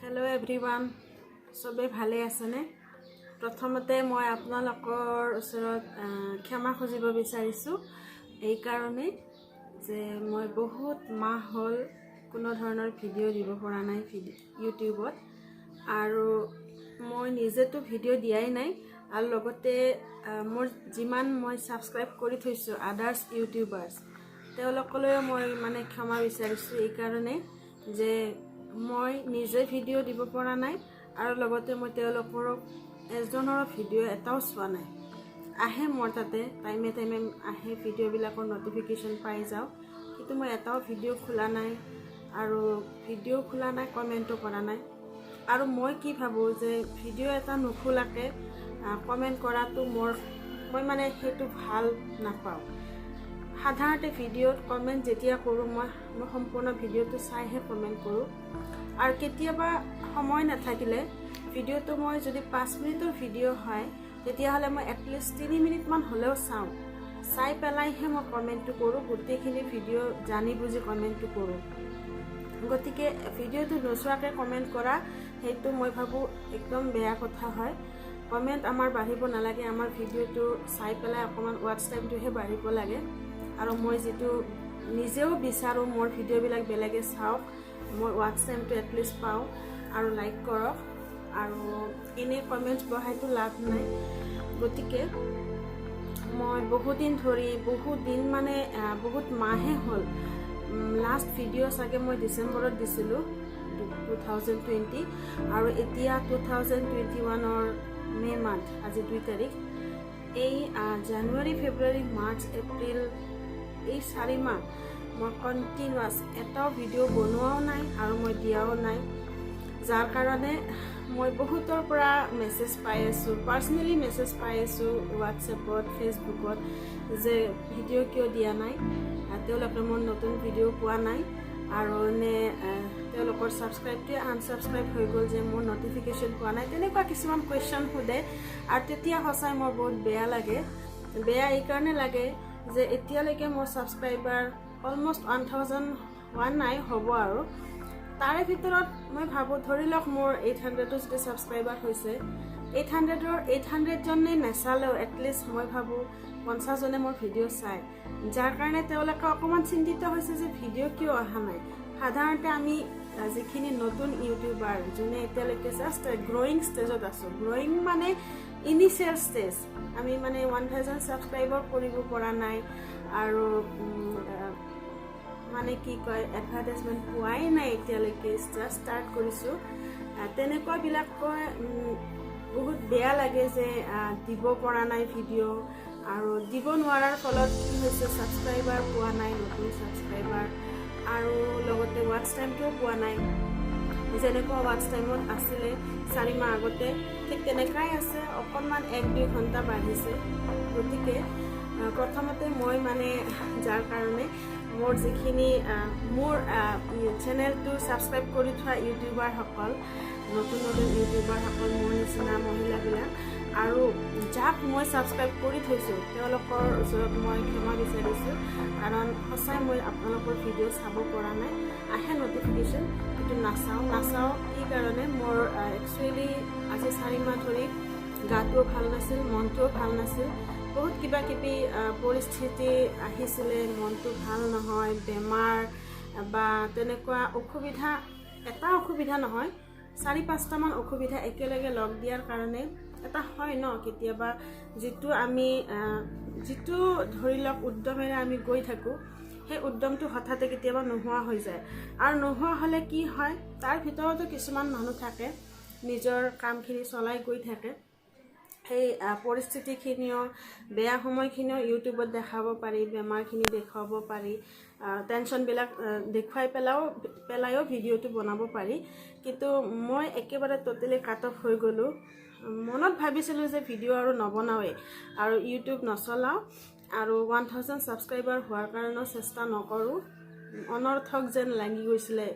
hello everyone सबे भाले आছেনে प्रथमते মই আপোনালোকৰ ওচৰত ক্ষমা খুজিব বিচাৰিছো এই কাৰণে যে মই বহুত মাহ হল কোনো ধৰণৰ ভিডিও দিব পৰা নাই ইউটিউবত আৰু মই নিজেতো ভিডিও দিয়াই নাই আৰু লগতে মোৰ যিমান মই সাবস্ক্ৰাইব কৰি থৈছো আদাৰ্স ইউটিউবাৰ্স তেওঁলোকলৈ মই মানে ক্ষমা বিচাৰিছো এই কাৰণে যে মই নিজে ভিডিও দিব পৰা নাই আৰু লগতে মই তেওঁলোকৰ এজনৰ ভিডিও এটাও চোৱা নাই আহে মোৰ তাতে টাইমে আহে ভিডিও বিলাকৰ নটিফিকেশন পাই যাও কিন্তু মই এটাও ভিডিও খোলা নাই আৰু ভিডিও খোলা নাই কমেন্টও কৰা নাই আৰু মই কি ভাবো যে ভিডিও এটা নখোলাকে কমেন্ট কৰাটো মই মানে হেতু ভাল নাপাও সাধাৰণতে ভিডিওত কমেন্ট যেতিয়া কৰো মই সম্পূৰ্ণ ভিডিওটো চাইহে কমেন্ট কৰো আৰু কেতিয়াবা সময় নাথাকিলে ভিডিওটো মই যদি 5 মিনিটৰ ভিডিও হয় তেতিয়া হলে মই এটলিষ্ট 3 মিনিট মান হলেও চাই পেলাইহে মই কমেন্টটো কৰো গোটেইখিনি ভিডিও জানি বুজি কমেন্টটো কৰো গতিকে ভিডিওটো নচোৱাকে কমেন্ট কৰা হেতু মই ভাবো একদম বেয়া কথা হয় কমেন্ট আমাৰ বাঢ়িব নালাগে আমাৰ ভিডিওটো চাই পেলাই অকমান ওয়াচ টাইমটোহে বাঢ়িব লাগে আৰু মই যেটো নিজেও বিচাৰো মোৰ ভিডিও বিলাক বেলেগে চাওক মই ওয়াচ টাইমটো এটলিষ্ট পাও আৰু লাইক কৰক আৰু এনে কমেন্টস বহাইতো লাভ নাই গতিকে মই বহুত দিন মানে বহুত মাহে হল লাষ্ট ভিডিও সাগে মই ডিসেম্বৰত দিছিলো 2020 আৰু এতিয়া 2021 ৰ মে মান্থ আজি 2 তাৰিখ এই জানুৱাৰী ফেব্ৰুৱাৰী মাৰ্চ এপ্ৰিল এই 4 মাহ মই কন্টিনিউয়াস এটাও ভিডিও বনোৱাও নাই আৰু মই দিয়াও নাই যাৰ কাৰণে মই বহুতৰ পৰা মেছেজ পাই আছো পাৰ্সোনালি মেছেজ পাই আছো WhatsAppত Facebookত যে ভিডিও কিয় দিয়া নাই তেওঁলোকে মোৰ নতুন ভিডিও পোৱা নাই আৰু নে তেওঁলোকৰ সাবস্ক্ৰাইবটো আনসাবস্ক্ৰাইব হৈ গল যে মোৰ নটিফিকেশন পোৱা নাই তেনেকুৱা কিছুমান কোৱেশ্চন খুদে আৰু তেতিয়া হসাই মোৰ বহুত বেয়া লাগে বেয়া এই কাৰণে লাগে যে এতিয়ালৈকে মোৰ সাবস্ক্ৰাইবাৰ অলমোস্ট 1000 হোৱা নাই হ'ব আৰু তাৰে ভিতৰত মই ভাবো ধৰি লওক মোৰ 800 টো যদি সাবস্ক্ৰাইবাৰ হৈছে 800 জনে নেচালেও এটলিষ্ট মই ভাবো 50 জনে মোৰ ভিডিও চাই যাৰ কাৰণে তেওঁলোকে অকমান চিন্তিত হৈছে যে ভিডিও কিয় অহা নাই সাধাৰণতে আমি যিখিনি নতুন ইউটিউবাৰ যোনে এতিয়ালৈকে জাস্ট গ্ৰোইং ষ্টেজত আছো গ্ৰোইং মানে ইনিশিয়েল ষ্টেজ আমি মানে 1000 সাবস্ক্ৰাইবাৰ কৰিব পৰা নাই আৰু মানে কি কয় এডভাৰটাইজমেন্ট পোৱাই নাই এতিয়ালৈকে জাস্ট স্টাৰ্ট কৰিছো তেনেকুৱা বিলাক কয় বহুত বেয়া লাগে যে দিব পৰা নাই ভিডিও আৰু দিব নোৱাৰাৰ ফলত কি হৈছে সাবস্ক্ৰাইবাৰ পোৱা নাই নতুন সাবস্ক্ৰাইবাৰ আৰু লগতে ওয়াচ টাইমটো পোৱা নাই যেনেকুৱা ওয়াচ টাইমত আছিলে 4 মাহ আগতে ঠিক তেনেকাই আছে অকনমান 1-2 ঘণ্টা বাঢ়িছে গতিকে প্ৰথমতে মই মানে যাৰ কাৰণে মোৰ যিখিনি মোৰ চেনেলটো সাবস্ক্ৰাইব কৰি থোৱা ইউটিউবাৰ সকল নতুন ইউটিউবাৰ সকল মোৰ নিচিনা মহিলাবিলাক আৰু যাক মই সাবস্ক্ৰাইব কৰি থৈছো তেওঁলোকৰ ওচৰত মই ক্ষমা বিচাৰিছো কাৰণ সঁচাই মই আপোনালোকৰ ভিডিও চাব পৰা নাই আহে নটিফিকেশন কিন্তু নাচাও কি কাৰণে মোৰ একচুয়ালি আজি 4 মাহ ধৰি গাটো ভাল নাছিল মনটো ভাল নাছিল বহুত কিবা কিবি পৰিস্থিতি আহিছিলে মনটো ভাল নহয় বেমাৰ বা তেনেকুৱা অসুবিধা এটা অসুবিধা নহয় 4-5টা মান অসুবিধা একেলগে লগ দিয়াৰ কাৰণে এটা হয় ন কেতিয়াবা যিটো ধৰি লওক উদ্যমেৰে আমি গৈ থাকো সেই উদ্যমটো হঠাতে কেতিয়াবা নোহোৱা হৈ যায় আৰু নোহোৱা হলে কি হয় তাৰ ভিতৰতো কিছুমান মানুহ থাকে নিজৰ কামখিনি চলাই গৈ থাকে এই পৰিস্থিতিখিনিও বেয়া সময়খিনিও ইউটিউবত দেখাব পাৰি বেমাৰখিনি দেখাব পাৰি টেনচন বিলাক দেখুৱাই পেলাইও ভিডিওটো বনাব পাৰি কিন্তু মই একেবাৰে টোটালি কাট অফ হৈ গলো মনত ভাবিছিলো যে ভিডিও আৰু নবনাওৱে আৰু ইউটিউব নচলাও আৰু 1000 সাবস্ক্ৰাইবাৰ হোৱাৰ কাৰণে চেষ্টা নকৰো অনৰ্থক যেন লাগি গৈছিলে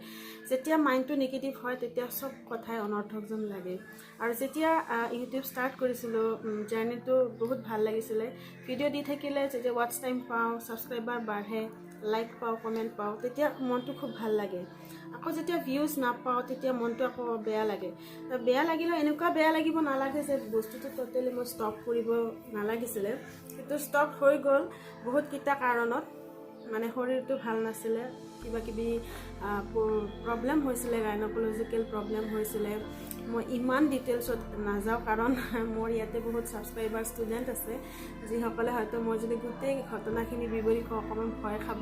যেতিয়া মাইন্ডটো নেগেটিভ হয় তেতিয়া সব কথাই অনৰ্থক যেন লাগে আৰু যেতিয়া ইউটিউব স্টাৰ্ট কৰিছিলো জাৰ্নিটো বহুত ভাল লাগিছিলে ভিডিও দি থাকিলে যেতিয়া ওয়াচ টাইম পাও সাবস্ক্ৰাইবাৰ বাঢ়ে লাইক পাওঁ কমেণ্ট পাওঁ তেতিয়া মনটো খুব ভাল লাগে আকৌ যেতিয়া ভিউজ নাপাওঁ তেতিয়া মনটো আকৌ বেয়া লাগে বেয়া লাগিলে এনেকুৱা বেয়া লাগিব নালাগে যে বস্তুটো টোটেলি মই ষ্টপ কৰিব নালাগিছিলে কিন্তু ষ্টপ হৈ গ'ল বহুতকেইটা কাৰণত মানে শৰীৰটো ভাল নাছিলে কিবা কিবি প্ৰব্লেম হৈছিলে গাইনকলজিকেল প্ৰব্লেম হৈছিলে মই ইমান ডিটেইলছত নাযাওঁ কাৰণ মোৰ ইয়াতে বহুত ছাবস্ক্ৰাইবাৰ ষ্টুডেণ্ট আছে যিসকলে হয়তো মই যদি গোটেই ঘটনাখিনি বিৱৰি কওঁ অকণমান ভয় খাব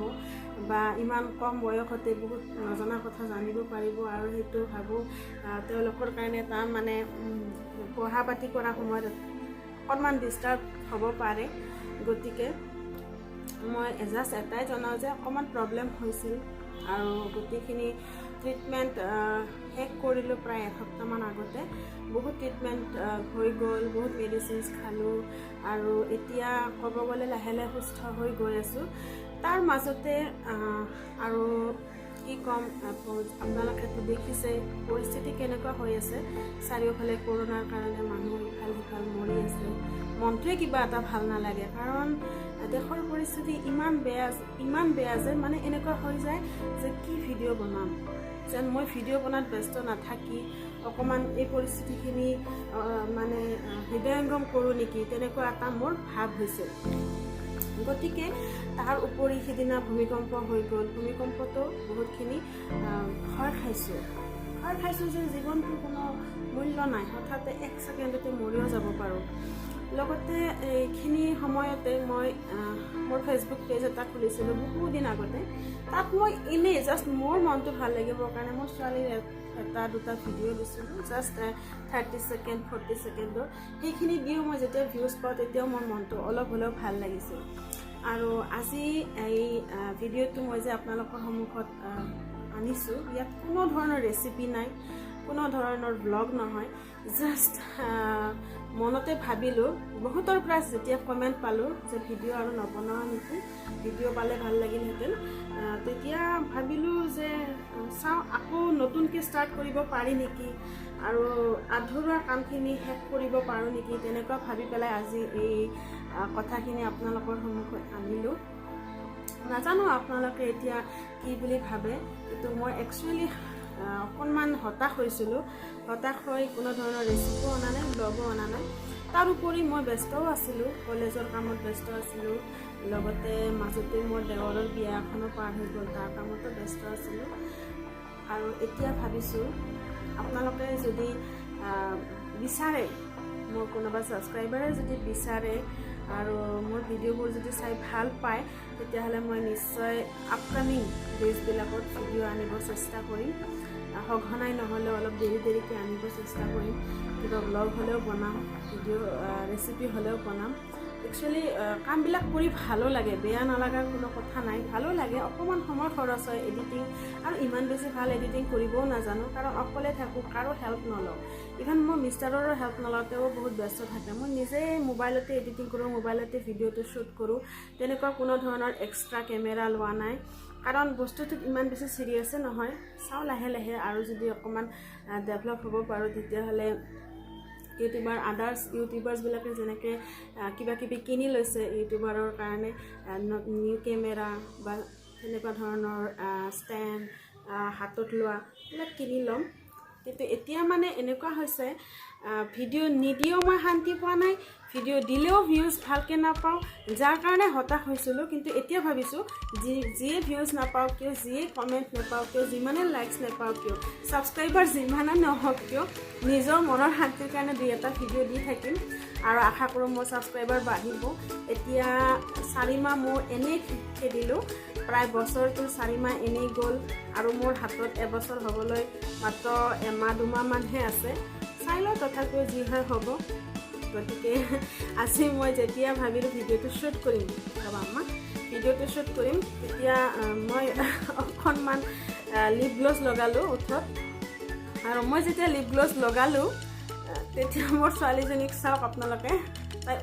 বা ইমান কম বয়সতে বহুত নজনা কথা জানিব পাৰিব আৰু সেইটো ভাবোঁ তেওঁলোকৰ কাৰণে এটা মানে পঢ়া পাতি কৰা সময়ত অকণমান ডিষ্টাৰ্ব হ'ব পাৰে গতিকে মই জাষ্ট এটাই জনাওঁ যে অকণমান প্ৰব্লেম হৈছিল আৰু গোটেইখিনি ট্ৰিটমেণ্ট শেষ কৰিলোঁ প্ৰায় এসপ্তাহমান আগতে বহুত ট্ৰিটমেণ্ট হৈ গ'ল বহুত মেডিচিনছ খালোঁ আৰু এতিয়া ক'ব গ'লে লাহে লাহে সুস্থ হৈ গৈ আছোঁ তাৰ মাজতে আৰু কি ক'ম আপোনালোকেতো দেখিছে পৰিস্থিতি কেনেকুৱা হৈ আছে চাৰিওফালে কৰোণাৰ কাৰণে মানুহ ইফাল সিফাল মৰি আছে মনটোৱে কিবা এটা ভাল নালাগে কাৰণ দেশৰ পৰিস্থিতি ইমান বেয়া যে মানে এনেকুৱা হৈ যায় যে কি ভিডিঅ' বনাম যেন মই ভিডিঅ' বনাত ব্যস্ত নাথাকি অকণমান এই পৰিস্থিতিখিনি মানে হৃদয়ংগম কৰোঁ নেকি তেনেকুৱা এটা মোৰ ভাৱ হৈছে গতিকে তাৰ উপৰি সিদিনা ভূমিকম্প হৈ গ'ল ভূমিকম্পটো বহুতখিনি ভয় খাইছোঁ যে জীৱনটোৰ কোনো মূল্য নাই হঠাতে 1 ছেকেণ্ডতে মৰিও যাব পাৰোঁ লগতে এইখিনি সময়তে মই মোৰ ফেচবুক পেজ এটা খুলিছিলোঁ বহুত দিন আগতে তাত মই এনেই জাষ্ট মোৰ মনটো ভাল লাগিবৰ কাৰণে মোৰ ছোৱালীৰ এটা দুটা ভিডিঅ' দিছিলোঁ জাষ্ট 30 ছেকেণ্ড 40 ছেকেণ্ডৰ সেইখিনি দিও মই যেতিয়া ভিউজ পাওঁ তেতিয়াও মোৰ মনটো অলপ হ'লেও ভাল লাগিছিল আৰু আজি এই ভিডিঅ'টো মই যে আপোনালোকৰ সন্মুখত আনিছোঁ ইয়াত কোনো ধৰণৰ ৰেচিপি নাই কোনো ধৰণৰ ব্লগ নহয় জাষ্ট মনতে ভাবিলোঁ বহুতৰ পৰা যেতিয়া কমেণ্ট পালোঁ যে ভিডিঅ' আৰু নবনাওঁ নেকি ভিডিঅ' পালে ভাল লাগিলহেঁতেন তেতিয়া ভাবিলোঁ যে চাওঁ আকৌ নতুনকৈ ষ্টাৰ্ট কৰিব পাৰি নেকি আৰু আধৰুৱা কামখিনি শেষ কৰিব পাৰোঁ নেকি তেনেকুৱা ভাবি পেলাই আজি এই কথাখিনি আপোনালোকৰ সন্মুখত আনিলোঁ নাজানো আপোনালোকে এতিয়া কি বুলি ভাবে কিন্তু মই একচুৱেলি অকণমান হতাশ হৈছিলোঁ হতাশ হৈ কোনো ধৰণৰ ৰেচিপিও অনা নাই ব্লগো অনা নাই তাৰ উপৰি মই ব্যস্তও আছিলোঁ কলেজৰ কামত ব্যস্ত আছিলোঁ লগতে মাজতে মোৰ দেৱৰৰ বিয়া এখনো পাৰ হৈ গ'ল তাৰ কামতো ব্যস্ত আছিলোঁ আৰু এতিয়া ভাবিছোঁ আপোনালোকে যদি বিচাৰে মোৰ কোনোবা ছাবস্ক্ৰাইবাৰে যদি বিচাৰে আৰু মোৰ ভিডিঅ'বোৰ যদি চাই ভাল পায় তেতিয়াহ'লে মই নিশ্চয় আপকামিং ডেজবিলাকত ভিডিঅ' আনিব চেষ্টা কৰিম সঘনাই নহ'লেও অলপ দেৰিকৈ আনিব চেষ্টা কৰিম কিবা ব্লগ হ'লেও বনাম ভিডিঅ' ৰেচিপি হ'লেও বনাম একচুৱেলি কামবিলাক কৰি ভালো লাগে বেয়া নলগাৰ কোনো কথা নাই ভালো লাগে অকণমান সময় খৰচ হয় এডিটিং আৰু ইমান বেছি ভাল এডিটিং কৰিবও নাজানো কাৰণ অকলে থাকোঁ কাৰো হেল্প নলওঁ ইভেন মই মিষ্টাৰৰো হেল্প নলওঁ তেওঁ বহুত ব্যস্ত থাকে মই নিজে মোবাইলতে এডিটিং কৰোঁ মোবাইলতে ভিডিঅ'টো শ্বুট কৰোঁ তেনেকুৱা কোনো ধৰণৰ এক্সট্ৰা কেমেৰা লোৱা নাই কাৰণ বস্তুটোত ইমান বেছি চিৰিয়াছে নহয় চাওঁ লাহে লাহে আৰু যদি অকণমান ডেভেলপ হ'ব পাৰোঁ তেতিয়াহ'লে আদাৰ্ছ ইউটিউবাৰ্ছবিলাকে যেনেকৈ কিবা কিবি কিনি লৈছে ইউটিউবাৰৰ কাৰণে নিউ কেমেৰা বা তেনেকুৱা ধৰণৰ ষ্টেণ্ড হাতত লোৱা এইবিলাক কিনি ল'ম কিন্তু এতিয়া মানে এনেকুৱা হৈছে ভিডিঅ' নিদিয়েও মই শান্তি পোৱা নাই ভিডিঅ' দিলেও ভিউজ ভালকৈ নাপাওঁ যাৰ কাৰণে হতাশ হৈছিলোঁ কিন্তু এতিয়া ভাবিছোঁ যিয়ে ভিউজ নাপাওঁ কিয় যিয়ে কমেণ্ট নাপাওঁ কিয় যিমানে লাইকছ নাপাওঁ কিয় ছাবস্ক্ৰাইবাৰ যিমানে নহওক কিয় নিজৰ মনৰ শান্তিৰ কাৰণে 2-এটা ভিডিঅ' দি থাকিম আৰু আশা কৰোঁ মোৰ ছাবস্ক্ৰাইবাৰ বাঢ়িব এতিয়া 4 মাহ মোৰ এনেই খেদিলোঁ প্ৰায় বছৰটো 4 মাহ এনেই গ'ল আৰু মোৰ হাতত এবছৰ হ'বলৈ মাত্ৰ 1-2 মাহমানহে আছে চাই লওঁ তথাপিও যি হয় হ'ব গতিকে আজি মই যেতিয়া ভাবিলোঁ ভিডিঅ'টো শ্বুট কৰিম ভিডিঅ'টো শ্বুট কৰিম তেতিয়া মই অকণমান লিপ গ্লছ লগালোঁ ওঠত আৰু মই যেতিয়া লিপ গ্লছ লগালোঁ তেতিয়া মোৰ ছোৱালীজনীক চাওক আপোনালোকে তাই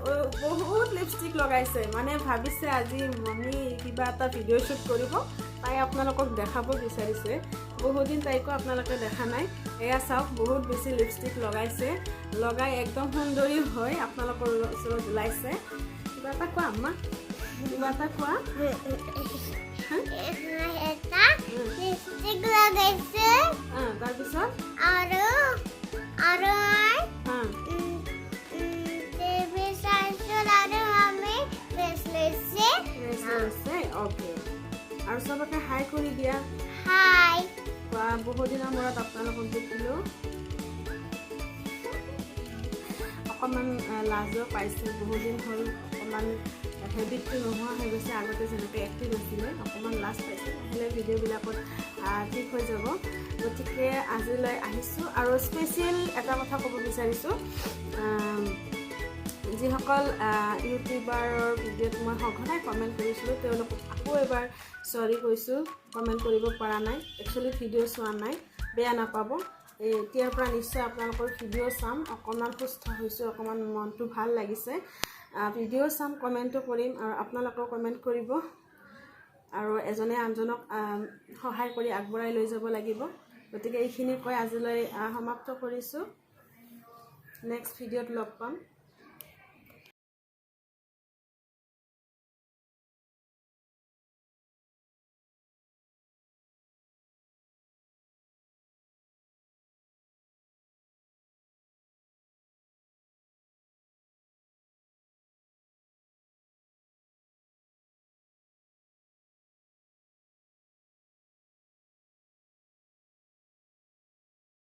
বহুত লিপষ্টিক লগাইছে মানে ভাবিছে আজি মমি কিবা এটা ভিডিঅ' শ্বুট কৰিব তাই আপোনালোকক দেখাব বিচাৰিছে বহুদিন তাইকো আপোনালোকে দেখা নাই এয়া চাওক বহুত বেছি লিপষ্টিক লগাইছে লগাই একদম সুন্দৰী হৈ আপোনালোকৰ ওচৰত ওলাইছে কিবা এটা কোৱা আম্মা কিবা এটা কোৱা এটা লিপষ্টিক লাগাইছে তাৰপিছত আৰু হা টিভি চাইছো আৰু আমি ৰেষ্ট লৈছে অ'কে আৰু চবকে হাই কৰি দিয়া হাই বহুত দিনৰ মূৰত আপোনালোকক দেখিলোঁ অকণমান লাজো পাইছে বহুত দিন হ'ল অকণমান হেবিটটো নোহোৱা হৈ গৈছে আগতে যেনেকৈ এক্টিভ আছিলে অকণমান লাজ পাইছে লাহে ভিডিঅ'বিলাকত ঠিক হৈ যাব গতিকে আজিলৈ আহিছোঁ আৰু স্পেচিয়েল এটা কথা ক'ব বিচাৰিছোঁ যিসকল ইউটিউবাৰৰ ভিডিঅ'ত মই সঘনাই কমেণ্ট কৰিছিলোঁ তেওঁলোকক আকৌ এবাৰ চৰি কৈছোঁ কমেণ্ট কৰিব পৰা নাই একচুৱেলি ভিডিঅ' চোৱা নাই বেয়া নাপাব এতিয়াৰ পৰা নিশ্চয় আপোনালোকৰ ভিডিঅ' চাম অকণমান সুস্থ হৈছোঁ অকণমান মনটো ভাল লাগিছে ভিডিঅ' চাম কমেণ্টো কৰিম আৰু আপোনালোকেও কমেণ্ট কৰিব আৰু এজনে আনজনক সহায় কৰি আগবঢ়াই লৈ যাব লাগিব গতিকে এইখিনি কৈ আজিলৈ সমাপ্ত কৰিছোঁ নেক্সট ভিডিঅ'ত লগ পাম